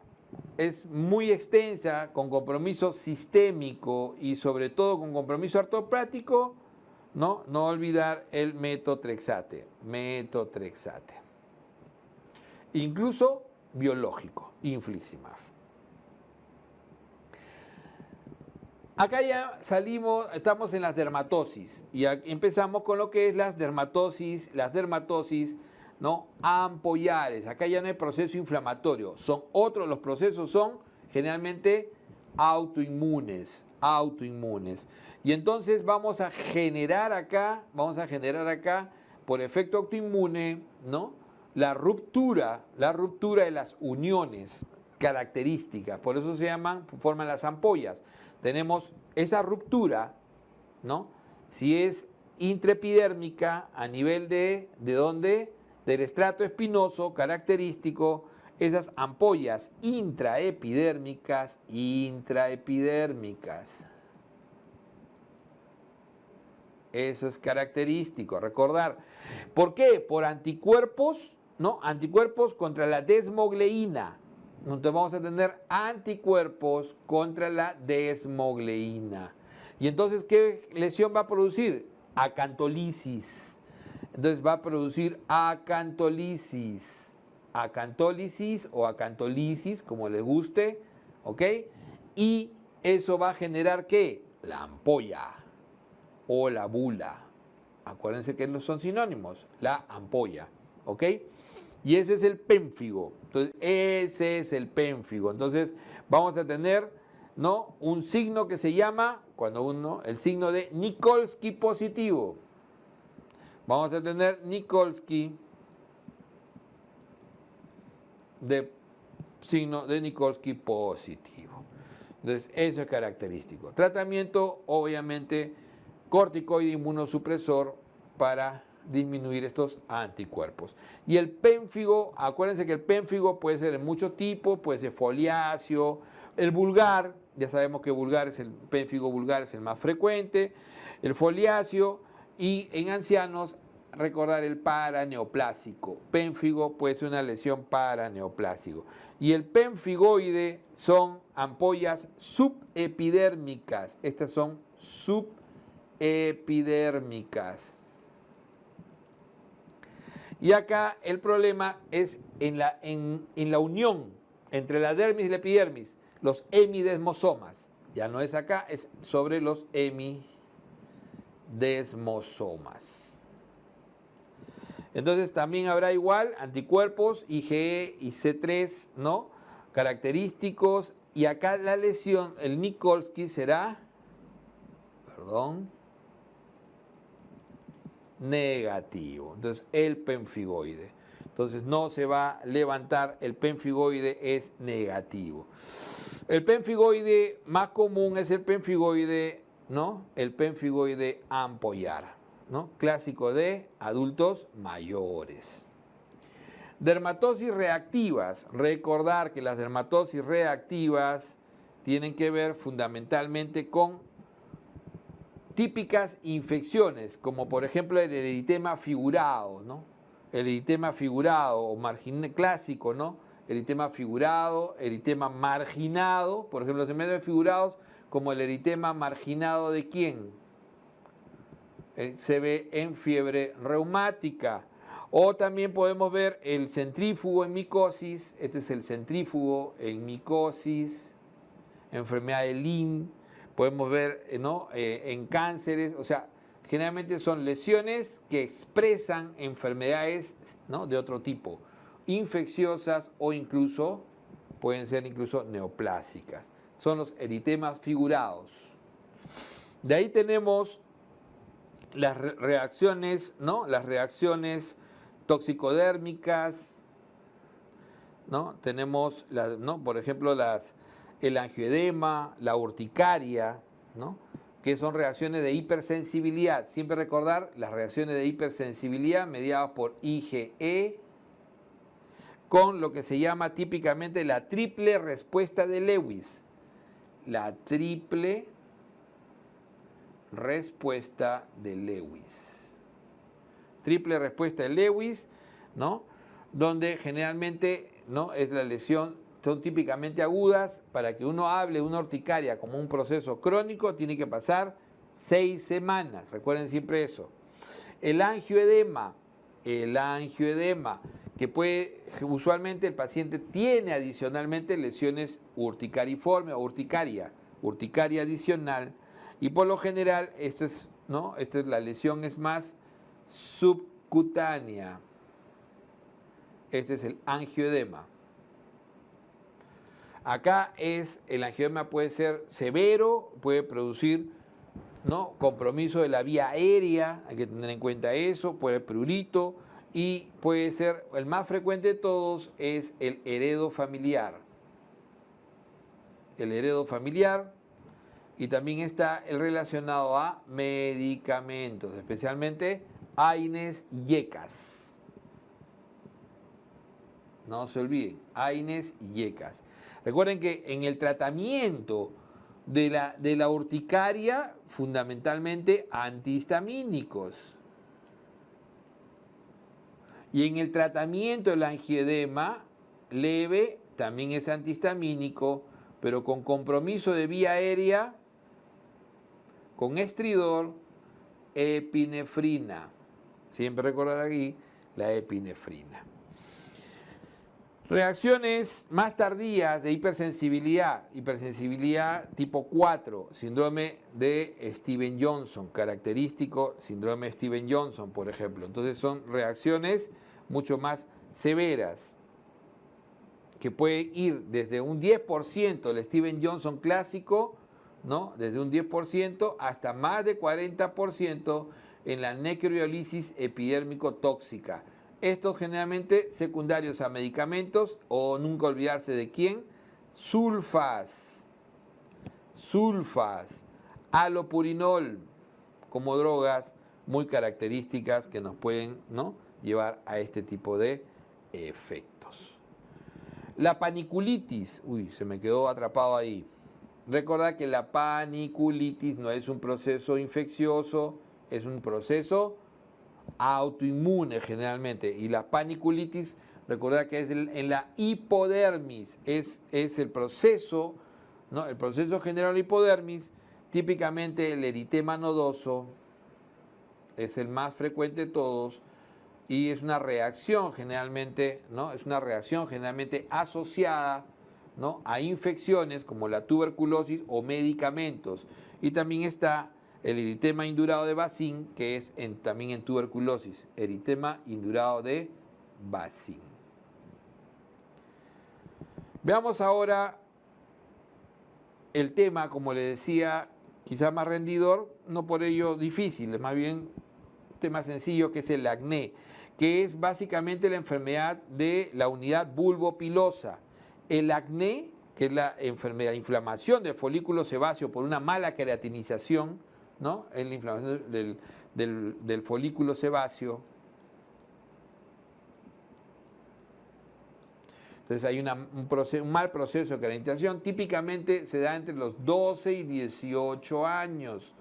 es muy extensa, con compromiso sistémico y sobre todo con compromiso artroplático, no olvidar el metotrexate, incluso biológico, infliximab. Acá ya estamos en las dermatosis y empezamos con lo que es las dermatosis, ¿no? Ampollares. Acá ya no hay proceso inflamatorio, los procesos son generalmente autoinmunes. Y entonces vamos a generar acá, por efecto autoinmune, ¿no? La ruptura de las uniones características, por eso forman las ampollas. Tenemos esa ruptura, ¿no? Si es intraepidérmica a nivel de ¿dónde? Del estrato espinoso característico, esas ampollas intraepidérmicas. Eso es característico, recordar. ¿Por qué? Por anticuerpos, ¿no? Anticuerpos contra la desmogleína. Entonces vamos a tener anticuerpos contra la desmogleína. Y entonces, ¿qué lesión va a producir? Acantolisis. Entonces va a producir acantolisis o acantolisis, como les guste, ¿ok? Y eso va a generar, ¿qué? La ampolla o la bula. Acuérdense que son sinónimos, la ampolla, ¿ok? Y ese es el pénfigo. Entonces, vamos a tener, ¿no? Un signo que se llama, el signo de Nikolsky positivo. Vamos a tener Nikolsky, signo de Nikolsky positivo. Entonces, eso es característico. Tratamiento, obviamente, corticoide inmunosupresor para disminuir estos anticuerpos. Y el pénfigo, acuérdense que el pénfigo puede ser de muchos tipos, puede ser foliáceo, el vulgar, ya sabemos que el pénfigo vulgar es el más frecuente, el foliáceo, y en ancianos recordar el paraneoplásico. Pénfigo puede ser una lesión paraneoplásico. Y el pénfigoide son ampollas subepidérmicas. Estas son subepidérmicas. Y acá el problema es en la unión entre la dermis y la epidermis, los hemidesmosomas. Ya no es acá, es sobre los hemidesmosomas. Entonces también habrá igual anticuerpos IgE y C3, ¿no? Característicos. Y acá la lesión, el Nikolsky será, negativo. Entonces el pénfigoide. Entonces no se va a levantar, el pénfigoide es negativo. El pénfigoide más común es el pénfigoide, ¿no? El pénfigoide ampollar, ¿no? Clásico de adultos mayores. Dermatosis reactivas. Recordar que las dermatosis reactivas tienen que ver fundamentalmente con típicas infecciones, como por ejemplo el eritema figurado, ¿no? El eritema figurado o clásico, ¿no? Eritema figurado, eritema marginado, por ejemplo, los eritema figurados, como el eritema marginado de ¿quién? se ve en fiebre reumática. O también podemos ver el centrífugo en micosis, este es el centrífugo en micosis, enfermedad de Lyme, podemos ver ¿no? En cánceres, o sea, generalmente son lesiones que expresan enfermedades ¿no? de otro tipo, infecciosas o incluso, pueden ser incluso neoplásicas. Son los eritemas figurados. De ahí tenemos las reacciones, ¿no? Las reacciones toxicodérmicas, ¿no? Tenemos, ¿no? Por ejemplo, el angioedema, la urticaria, ¿no? Que son reacciones de hipersensibilidad. Siempre recordar las reacciones de hipersensibilidad mediadas por IgE, con lo que se llama típicamente la triple respuesta de Lewis. La triple respuesta de Lewis. Triple respuesta de Lewis, ¿no? Donde generalmente ¿no? es la lesión, son típicamente agudas. Para que uno hable de una urticaria como un proceso crónico, tiene que pasar 6 semanas. Recuerden siempre eso. El angioedema, que usualmente el paciente tiene adicionalmente lesiones urticariformes o urticaria adicional, y por lo general la lesión es más subcutánea. Este es el angioedema. Acá el angioedema puede ser severo, puede producir ¿no? compromiso de la vía aérea, hay que tener en cuenta eso, puede haber prurito, y puede ser, el más frecuente de todos es el heredofamiliar. El heredofamiliar, y también está el relacionado a medicamentos, especialmente AINES y IECAS. No se olviden, AINES y IECAS. Recuerden que en el tratamiento de la urticaria, fundamentalmente antihistamínicos. Y en el tratamiento del angioedema leve, también es antihistamínico, pero con compromiso de vía aérea, con estridor, epinefrina. Siempre recordar aquí la epinefrina. Reacciones más tardías de hipersensibilidad tipo 4, síndrome de Steven-Johnson, característico síndrome de Steven-Johnson, por ejemplo. Entonces son reacciones mucho más severas, que puede ir desde un 10% del Steven-Johnson clásico, ¿no? Desde un 10% hasta más de 40% en la necroiólisis epidérmico tóxica. Estos generalmente secundarios a medicamentos, o nunca olvidarse de quién, sulfas, alopurinol, como drogas muy características que nos pueden ¿no? llevar a este tipo de efectos. La paniculitis, se me quedó atrapado ahí. Recordad que la paniculitis no es un proceso infeccioso, es un proceso autoinmune generalmente, y la paniculitis, recordad que es en la hipodermis, es el proceso, ¿no? El proceso general de hipodermis, típicamente el eritema nodoso es el más frecuente de todos, y es una reacción generalmente, ¿no? Es una reacción generalmente asociada, ¿no? a infecciones como la tuberculosis o medicamentos. Y también está el eritema indurado de Bacin, que es también en tuberculosis, eritema indurado de Bacin. Veamos ahora el tema, como le decía, quizá más rendidor, no por ello difícil, es más bien un tema sencillo, que es el acné, que es básicamente la enfermedad de la unidad bulbopilosa. El acné, que es la enfermedad, la inflamación del folículo sebáceo por una mala queratinización, ¿no? Es la inflamación del folículo sebáceo. Entonces hay un mal proceso de queratinización. Típicamente se da entre los 12 y 18 años,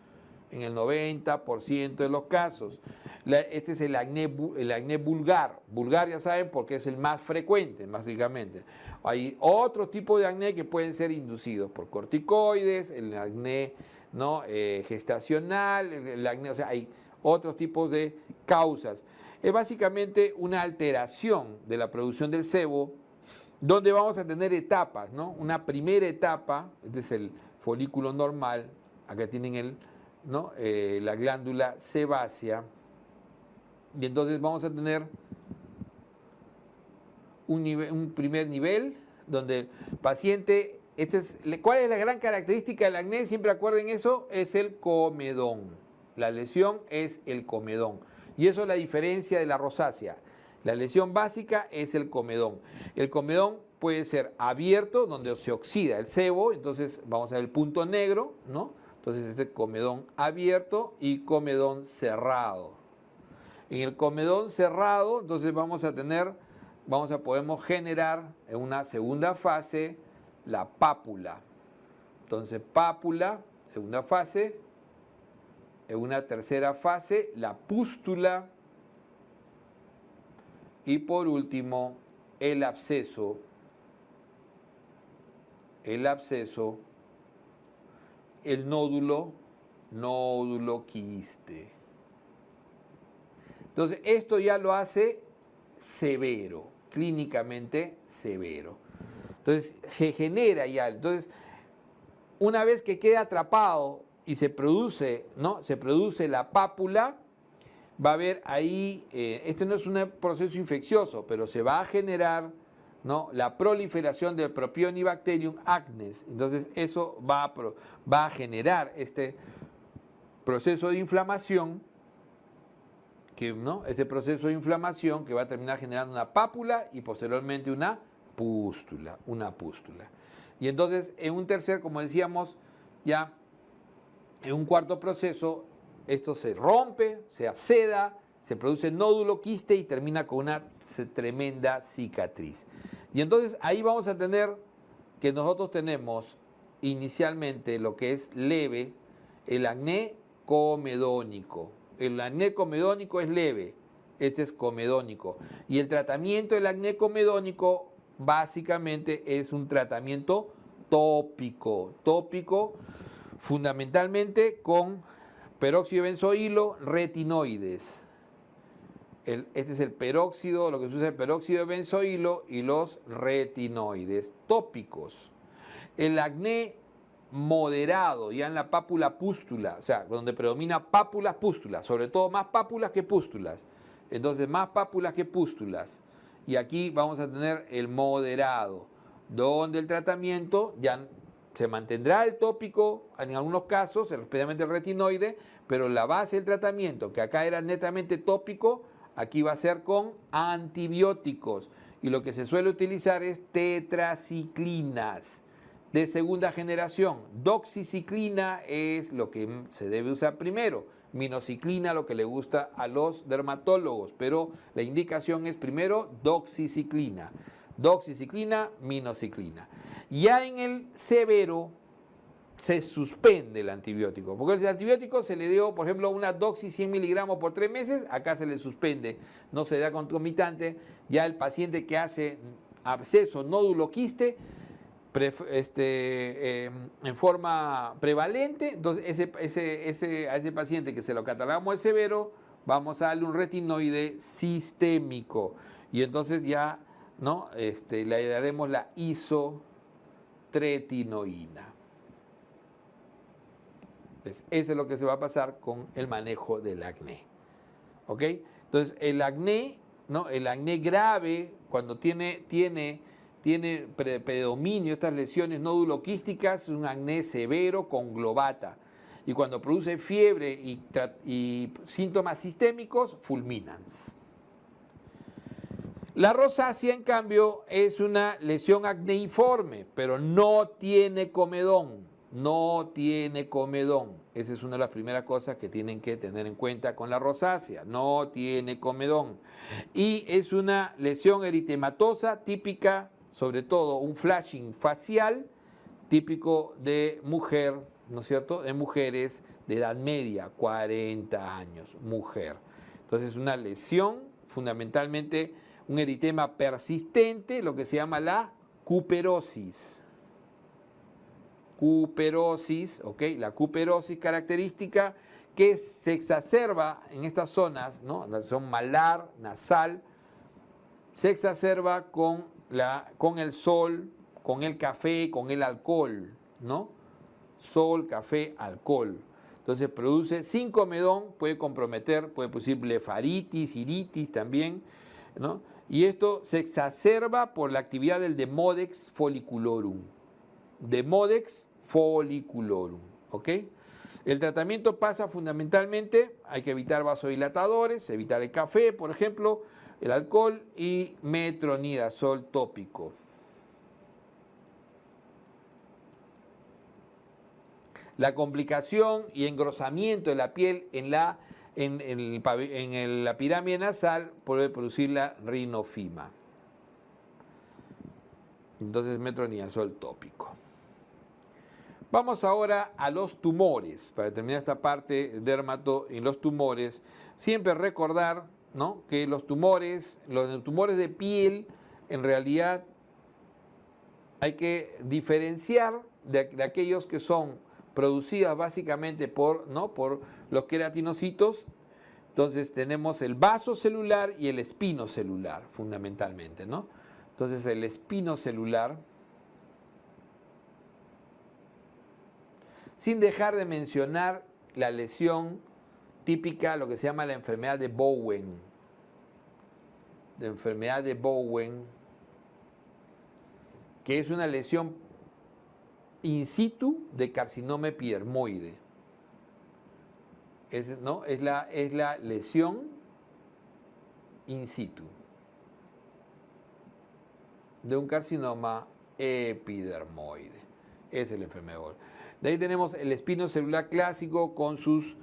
en el 90% de los casos. Este es el acné vulgar. Vulgar, ya saben, porque es el más frecuente, básicamente. Hay otros tipos de acné que pueden ser inducidos por corticoides, el acné ¿no? Gestacional, el acné, o sea, hay otros tipos de causas. Es básicamente una alteración de la producción del sebo, donde vamos a tener etapas, ¿no? Una primera etapa, este es el folículo normal, acá tienen ¿no? La glándula sebácea, y entonces vamos a tener un primer nivel, donde el paciente, ¿cuál es la gran característica del acné? Siempre acuerden eso, es el comedón. La lesión es el comedón. Y eso es la diferencia de la rosácea. La lesión básica es el comedón. El comedón puede ser abierto, donde se oxida el sebo, entonces vamos a ver el punto negro, ¿no? Entonces este comedón abierto y comedón cerrado. En el comedón cerrado, entonces podemos generar en una segunda fase la pápula. Entonces pápula, segunda fase. En una tercera fase, la pústula. Y por último, el absceso. El nódulo quiste. Entonces, esto ya lo hace severo, clínicamente severo. Entonces, se genera ya. Entonces, una vez que queda atrapado y se produce, ¿no? Se produce la pápula, va a haber ahí, este no es un proceso infeccioso, pero se va a generar, ¿no? La proliferación del Propionibacterium acnes. Entonces, eso va a generar este proceso de inflamación, ¿no? Este proceso de inflamación que va a terminar generando una pápula y posteriormente una pústula. Y entonces, en un tercer, como decíamos, ya en un cuarto proceso, esto se rompe, se absceda, se produce nódulo, quiste y termina con una tremenda cicatriz. Y entonces ahí vamos a tener que nosotros tenemos inicialmente lo que es leve, el acné comedónico. El acné comedónico es leve, este es comedónico. Y el tratamiento del acné comedónico básicamente es un tratamiento tópico, fundamentalmente con peróxido de benzoilo, retinoides. Este es el peróxido, lo que se usa es el peróxido de benzoilo y los retinoides tópicos. El acné moderado, ya en la pápula pústula, o sea, donde predomina pápulas pústulas, sobre todo más pápulas que pústulas. Entonces, más pápulas que pústulas. Y aquí vamos a tener el moderado, donde el tratamiento ya se mantendrá el tópico en algunos casos, especialmente el retinoide, pero la base del tratamiento, que acá era netamente tópico, aquí va a ser con antibióticos. Y lo que se suele utilizar es tetraciclinas de segunda generación. Doxiciclina es lo que se debe usar primero. Minociclina, lo que le gusta a los dermatólogos, pero la indicación es primero doxiciclina. Doxiciclina, minociclina. Ya en el severo se suspende el antibiótico, porque el antibiótico se le dio, por ejemplo, una doxi 100 miligramos por 3 meses, acá se le suspende, no se da concomitante. Ya el paciente que hace absceso, nódulo, quiste, en forma prevalente, entonces a ese paciente que se lo catalogamos de severo, vamos a darle un retinoide sistémico y entonces ya, ¿no? Le daremos la isotretinoína. Entonces, eso es lo que se va a pasar con el manejo del acné. ¿Ok? Entonces, el acné, ¿no? El acné grave, cuando tiene predominio estas lesiones nódulo-quísticas, es un acné severo con globata. Y cuando produce fiebre y síntomas sistémicos, fulminans. La rosácea, en cambio, es una lesión acneiforme, pero no tiene comedón. Esa es una de las primeras cosas que tienen que tener en cuenta con la rosácea. No tiene comedón. Y es una lesión eritematosa típica, sobre todo un flashing facial típico de mujer, ¿no es cierto? De mujeres de edad media, 40 años, mujer. Entonces, una lesión, fundamentalmente un eritema persistente, lo que se llama la cuperosis. cuperosis, ¿ok? La cuperosis característica que se exacerba en estas zonas, ¿no? La zona malar, nasal, se exacerba con el sol, con el café, con el alcohol, ¿no? Sol, café, alcohol. Entonces produce, sin comedón, puede comprometer, puede producir blefaritis, iritis también, ¿no? Y esto se exacerba por la actividad del Demodex folliculorum. Demodex folliculorum, ¿ok? El tratamiento pasa fundamentalmente, hay que evitar vasodilatadores, evitar el café, por ejemplo, el alcohol y metronidazol tópico. La complicación y engrosamiento de la piel en la pirámide nasal puede producir la rinofima. Entonces, metronidazol tópico. Vamos ahora a los tumores. Para terminar esta parte dermato en los tumores, siempre recordar, ¿no?, que los tumores de piel, en realidad hay que diferenciar de aquellos que son producidas básicamente por los queratinocitos. Entonces tenemos el vasocelular y el espinocelular, fundamentalmente, ¿no? Entonces el espinocelular, sin dejar de mencionar la lesión típica, lo que se llama la enfermedad de Bowen. La enfermedad de Bowen, que es una lesión in situ de carcinoma epidermoide. Es la lesión in situ de un carcinoma epidermoide. Esa es la enfermedad de Bowen. De ahí tenemos el espinocelular clásico con sus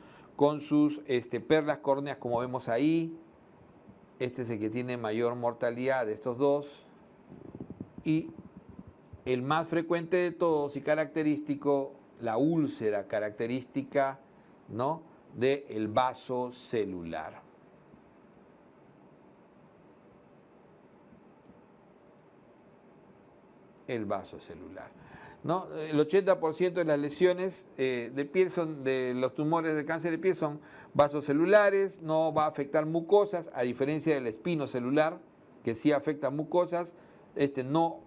perlas córneas, como vemos ahí. Este es el que tiene mayor mortalidad de estos dos. Y el más frecuente de todos y característico, la úlcera característica, ¿no?, del vaso celular. El vaso celular, ¿no? El 80% de las lesiones de piel de los tumores de cáncer de piel son vasocelulares, no va a afectar mucosas, a diferencia del espinocelular, que sí afecta mucosas. ¿No?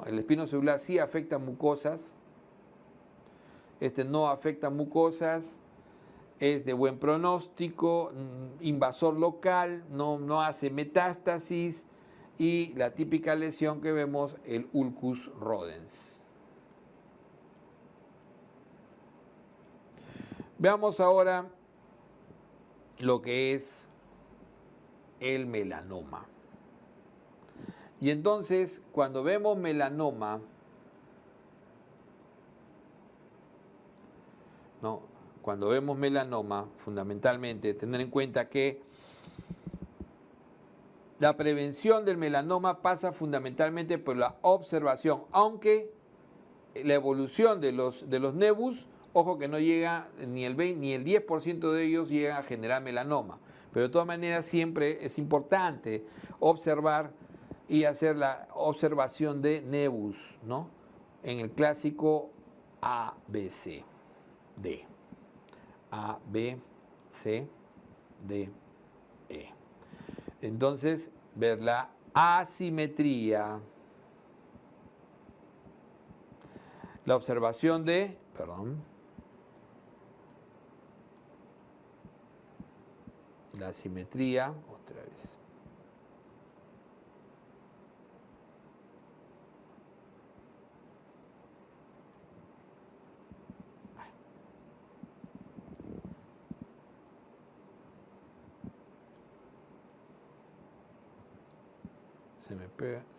El espinocelular sí afecta mucosas, no afecta mucosas, es de buen pronóstico, invasor local, no hace metástasis, y la típica lesión que vemos, el ulcus rodens. Veamos ahora lo que es el melanoma. Y entonces, cuando vemos melanoma, fundamentalmente tener en cuenta que la prevención del melanoma pasa fundamentalmente por la observación, aunque la evolución de los nevus, ojo que no llega ni el 20 ni el 10% de ellos llegan a generar melanoma, pero de todas maneras siempre es importante observar y hacer la observación de nevus, ¿no?, en el clásico A, B, C, D. A, B, C, D, E. Entonces, ver la asimetría, la observación de, la asimetría, otra vez.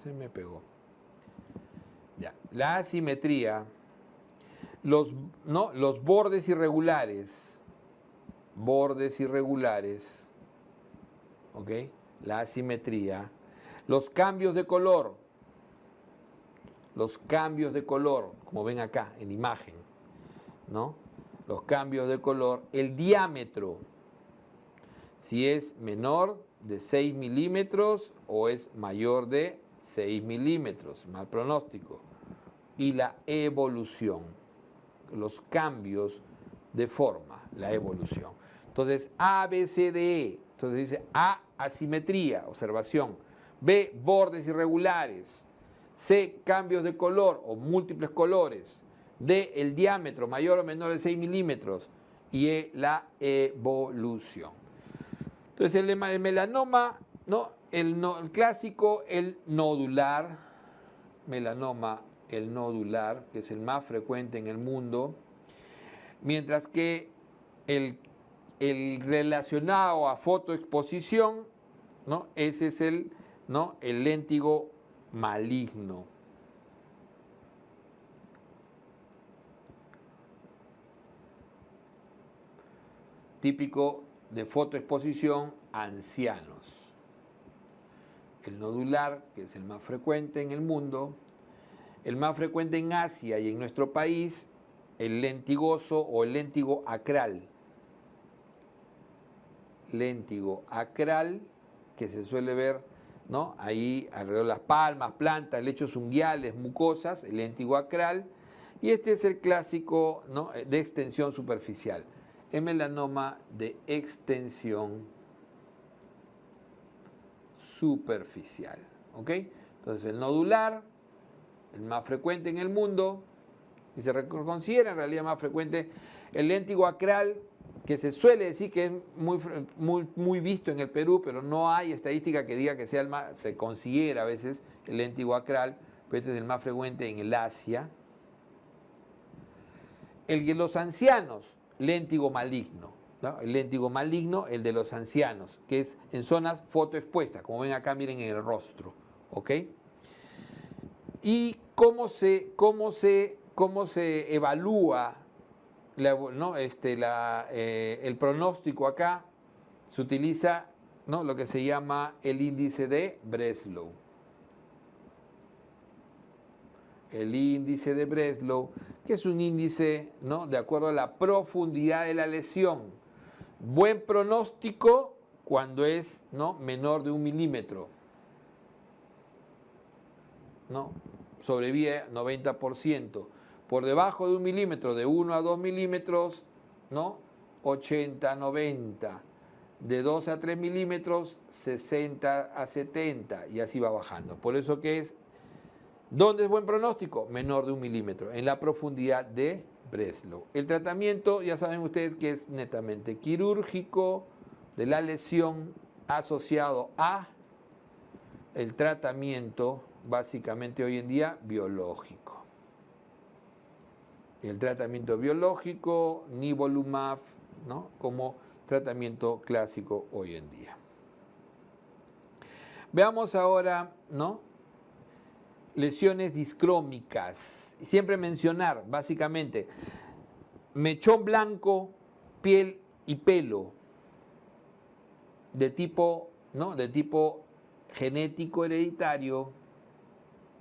Se me pegó. Ya. La asimetría, los bordes irregulares, ¿ok? La asimetría, los cambios de color, como ven acá en imagen, ¿no? Los cambios de color, el diámetro, si es menor de 6 milímetros o es mayor de 6 milímetros, mal pronóstico, y la evolución. los cambios de forma, la evolución. Entonces, A, B, C, D, E. Entonces dice A, asimetría, observación. B, bordes irregulares. C, cambios de color o múltiples colores. D, el diámetro mayor o menor de 6 milímetros. Y E, la evolución. Entonces, el melanoma, ¿no? El clásico, el nodular. Melanoma, el nodular, que es el más frecuente en el mundo. Mientras que el relacionado a fotoexposición, ¿no? Ese es el, ¿no? El léntigo maligno. Típico de fotoexposición, ancianos. El nodular, que es el más frecuente en el mundo, el más frecuente en Asia y en nuestro país, el lentigoso o el léntigo acral. Léntigo acral, que se suele ver, ¿no? Ahí alrededor de las palmas, plantas, lechos unguiales, mucosas, el léntigo acral. Y este es el clásico, ¿no? De extensión superficial. El melanoma de extensión superficial. ¿Ok? Entonces el nodular, el más frecuente en el mundo, y se considera en realidad más frecuente el léntigo acral, que se suele decir que es muy visto en el Perú, pero no hay estadística que diga que sea el más, se considera a veces el léntigo acral, pero este es el más frecuente en el Asia. El de los ancianos, léntigo maligno, ¿no? El léntigo maligno, el de los ancianos, que es en zonas fotoexpuestas, como ven acá, miren en el rostro, ¿ok? ¿Y cómo se evalúa ¿no? el pronóstico acá? Se utiliza, ¿no? Lo que se llama el índice de Breslow. El índice de Breslow, que es un índice, ¿no? De acuerdo a la profundidad de la lesión. Buen pronóstico cuando es, ¿no? Menor de 1 milímetro, ¿no? Sobrevive 90%. Por debajo de 1 milímetro, de 1 a 2 milímetros, ¿no? 80, 90. De 2 a 3 milímetros, 60 a 70. Y así va bajando. Por eso que es, ¿dónde es buen pronóstico? Menor de 1 milímetro, en la profundidad de Breslow. El tratamiento, ya saben ustedes que es netamente quirúrgico de la lesión asociado a el tratamiento básicamente hoy en día biológico. El tratamiento biológico, nivolumab, ¿no? Como tratamiento clásico hoy en día. Veamos ahora, ¿no? Lesiones discrómicas. Siempre mencionar, básicamente, mechón blanco, piel y pelo, de tipo, ¿no? De tipo genético hereditario,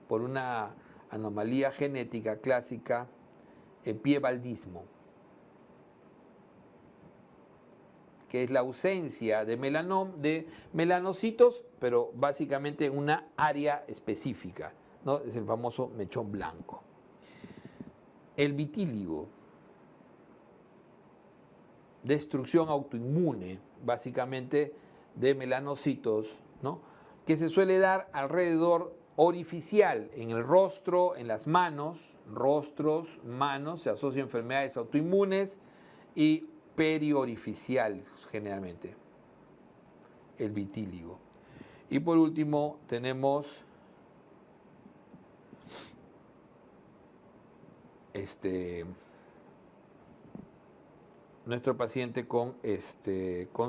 por una anomalía genética clásica, piebaldismo, que es la ausencia de melanocitos, pero básicamente en una área específica, ¿no? Es el famoso mechón blanco. El vitíligo, destrucción autoinmune, básicamente de melanocitos, ¿no? Que se suele dar alrededor orificial, en el rostro, en las manos, rostros, manos, se asocia a enfermedades autoinmunes, y periorificial generalmente, el vitíligo. Y por último tenemos nuestro paciente con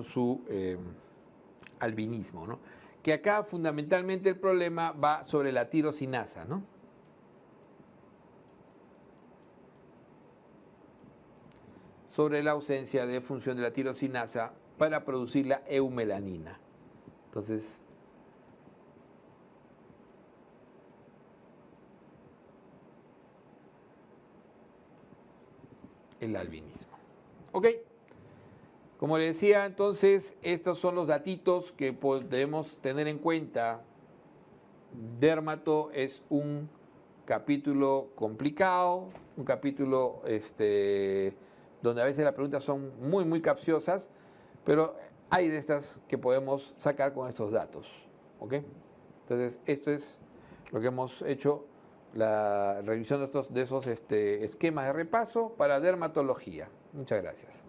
su albinismo, ¿no? Que acá fundamentalmente el problema va sobre la tirosinasa, ¿no? Sobre la ausencia de función de la tirosinasa para producir la eumelanina. Entonces, el albinismo. ¿Ok? Como les decía, entonces, estos son los datitos que debemos tener en cuenta. Dermato es un capítulo complicado, un capítulo donde a veces las preguntas son muy, muy capciosas, pero hay de estas que podemos sacar con estos datos. ¿Ok? Entonces, esto es lo que hemos hecho, la revisión de esos esquemas de repaso para dermatología. Muchas gracias.